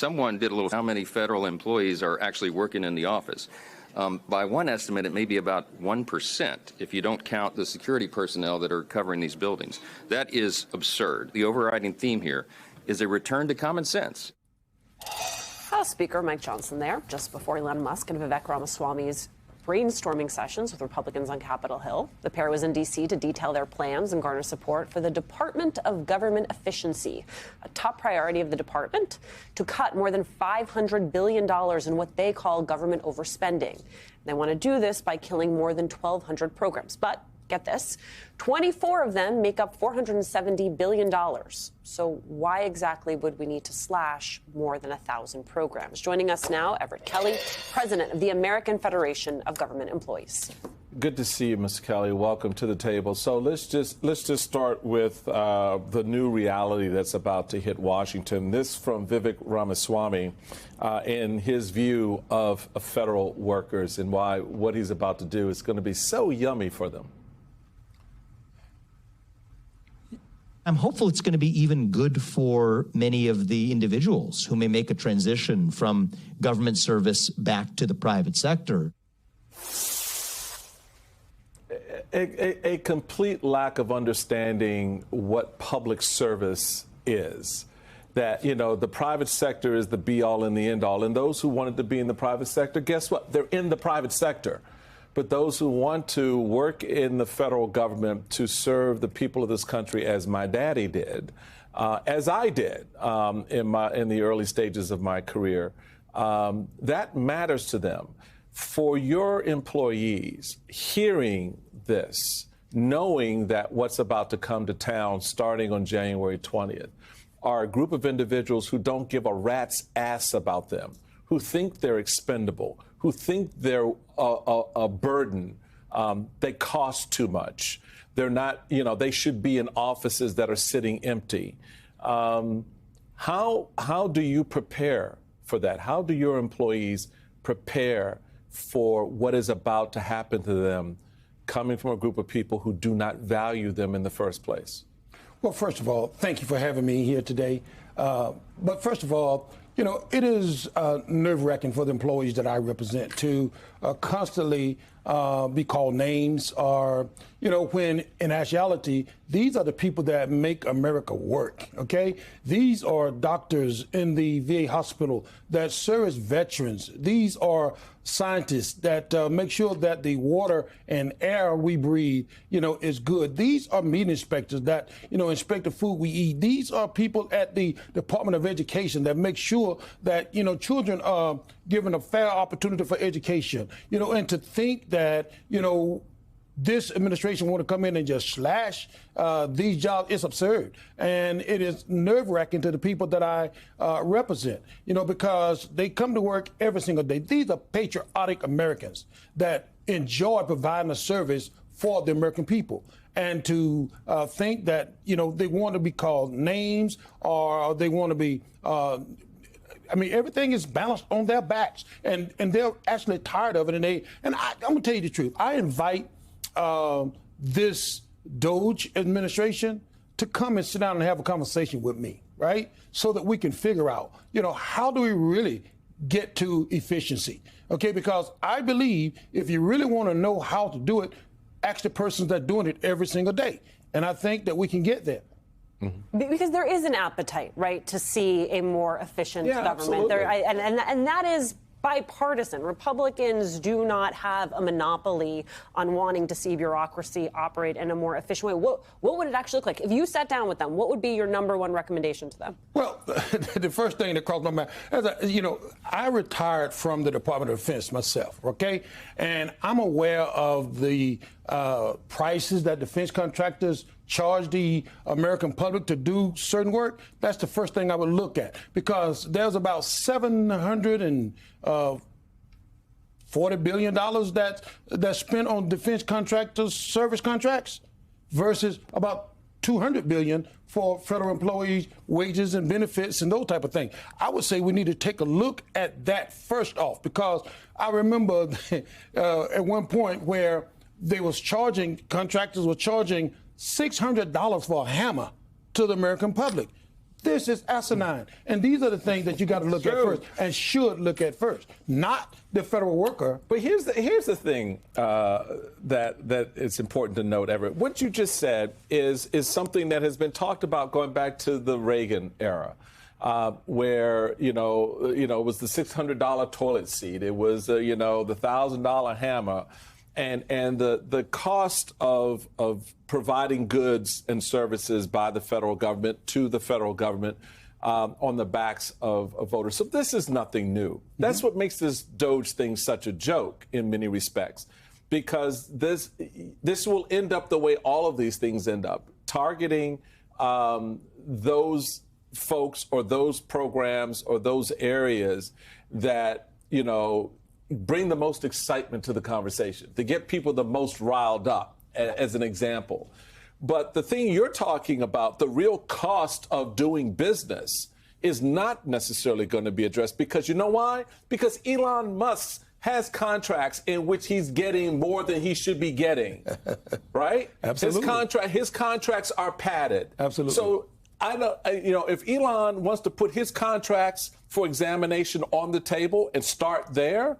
Someone did a little how many federal employees are actually working in the office. By one estimate, it may be about 1% if you don't count the security personnel that are covering these buildings. That is absurd. The overriding theme here is a return to common sense. House Speaker Mike Johnson there, just before Elon Musk and Vivek Ramaswamy's brainstorming sessions with Republicans on Capitol Hill. The pair was in D.C. to detail their plans and garner support for the Department of Government Efficiency, a top priority of the department to cut more than $500 billion in what they call government overspending. They want to do this by killing more than 1,200 programs. But get this, 24 of them make up $470 billion. So why exactly would we need to slash more than 1,000 programs? Joining us now, Everett Kelly, president of the American Federation of Government Employees. Good to see you, Ms. Kelly. Welcome to the table. So let's just start with the new reality that's about to hit Washington. This from Vivek Ramaswamy in his view of federal workers and why what he's about to do is going to be so yummy for them. I'm hopeful it's going to be even good for many of the individuals who may make a transition from government service back to the private sector. A complete lack of understanding what public service is. That, you know, the private sector is the be-all and the end-all. And those who wanted to be in the private sector, guess what? They're in the private sector. But those who want to work in the federal government to serve the people of this country, as my daddy did, as I did in the early stages of my career, that matters to them. For your employees, hearing this, knowing that what's about to come to town starting on January 20th, are a group of individuals who don't give a rat's ass about them, who think they're expendable, who think they're a burden. They cost too much. They're not, you know, they should be in offices that are sitting empty. How do you prepare for that? How do your employees prepare for what is about to happen to them coming from a group of people who do not value them in the first place? Well, first of all, thank you for having me here today. But first of all, you know, it is nerve-wracking for the employees that I represent to constantly be called names or, you know, when in actuality, these are the people that make America work, okay? These are doctors in the VA hospital that service veterans. These are scientists that make sure that the water and air we breathe, you know, is good. These are meat inspectors that, you know, inspect the food we eat. These are people at the Department of Education that make sure that, you know, children are given a fair opportunity for education, you know, and to think that, you know, this administration want to come in and just slash these jobs is absurd. And it is nerve-wracking to the people that I represent, you know, because they come to work every single day. These are patriotic Americans that enjoy providing a service for the American people. And to think that, you know, they want to be called names or they want to be I mean, everything is balanced on their backs, and they're actually tired of it. And I'm gonna tell you the truth. I invite this Doge administration to come and sit down and have a conversation with me, right? So that we can figure out, you know, how do we really get to efficiency? Okay, because I believe if you really want to know how to do it, ask the persons that are doing it every single day. And I think that we can get there. Mm-hmm. Because there is an appetite, right, to see a more efficient government. And that is bipartisan. Republicans do not have a monopoly on wanting to see bureaucracy operate in a more efficient way. What would it actually look like? If you sat down with them, what would be your number one recommendation to them? Well, the first thing that crossed my mind, you know, I retired from the Department of Defense myself, okay? And I'm aware of the prices that defense contractors charge the American public to do certain work. That's the first thing I would look at, because there's about $740 billion that's spent on defense contractors' service contracts versus about $200 billion for federal employees' wages and benefits and those type of things. I would say we need to take a look at that first off, because I remember at one point where contractors were charging $600 for a hammer to the American public. This is asinine. And these are the things that you got to look at first and should look at first, not the federal worker. But here's the thing that it's important to note, Everett. What you just said is something that has been talked about going back to the Reagan era. Where it was the $600 toilet seat, it was the $1,000 hammer, and the cost of providing goods and services by the federal government to the federal government on the backs of voters. So this is nothing new. That's what makes this DOGE thing such a joke in many respects, because this will end up the way all of these things end up, targeting those folks or those programs or those areas that, bring the most excitement to the conversation, to get people the most riled up, as an example. But the thing you're talking about, the real cost of doing business, is not necessarily going to be addressed, because you know why? Because Elon Musk has contracts in which he's getting more than he should be getting, right? Absolutely. His contracts are padded. Absolutely. So I don't, if Elon wants to put his contracts for examination on the table and start there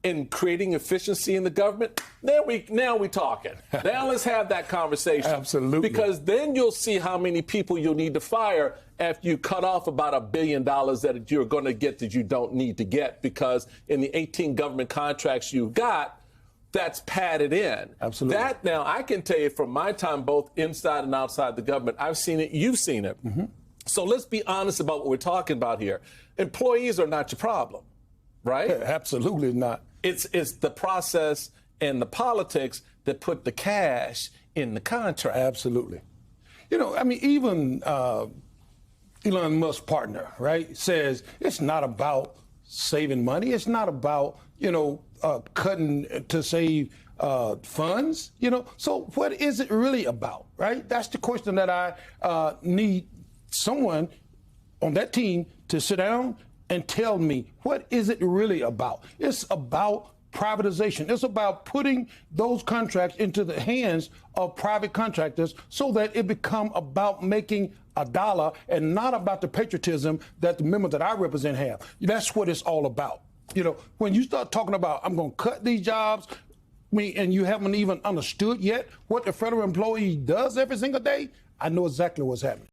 in creating efficiency in the government, now we talking. Now let's have that conversation. Absolutely. Because then you'll see how many people you'll need to fire after you cut off about $1 billion that you're going to get that you don't need to get, because in the 18 government contracts you've got, that's padded in. Absolutely. That, now, I can tell you from my time both inside and outside the government, I've seen it, you've seen it. Mm-hmm. So let's be honest about what we're talking about here. Employees are not your problem, right? Absolutely not. It's the process and the politics that put the cash in the contract. Absolutely. Even Elon Musk's partner, right, says it's not about saving money. It's not about, cutting to save funds, So what is it really about, right? That's the question that I need someone on that team to sit down and tell me, what is it really about? It's about privatization. It's about putting those contracts into the hands of private contractors so that it become about making a dollar and not about the patriotism that the members that I represent have. That's what it's all about. When you start talking about, I'm going to cut these jobs, and you haven't even understood yet what the federal employee does every single day, I know exactly what's happening.